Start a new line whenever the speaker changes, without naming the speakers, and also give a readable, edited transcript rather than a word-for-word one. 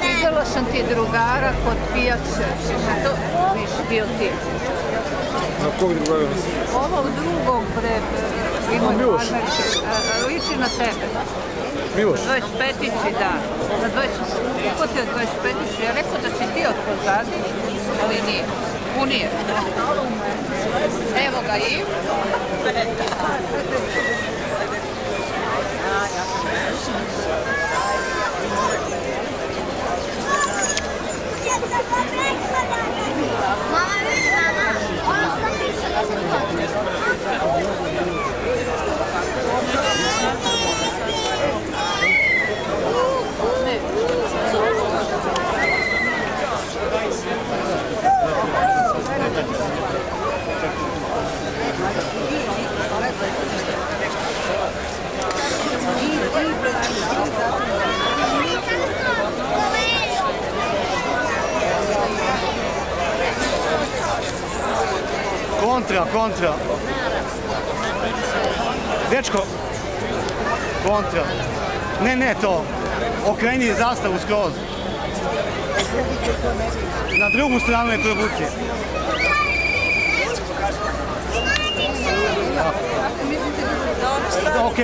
Videla sam ti drugara kod pijace, to nisi bio ti.
A kog drugara?
Ovog drugog
Miloš?
Liči na tebe.
Miloš?
Na 25-ici, da. Kako ti je 25-ici? Ja rekao da si ti od pozadi, ali nije. Unije. Evo ga i.
Mama, vidi mama, ono sam piše da se
Kontra. Dečko, kontra. Ne to. Okreni zastavu skroz. Na drugu stranu je probuci. Ok.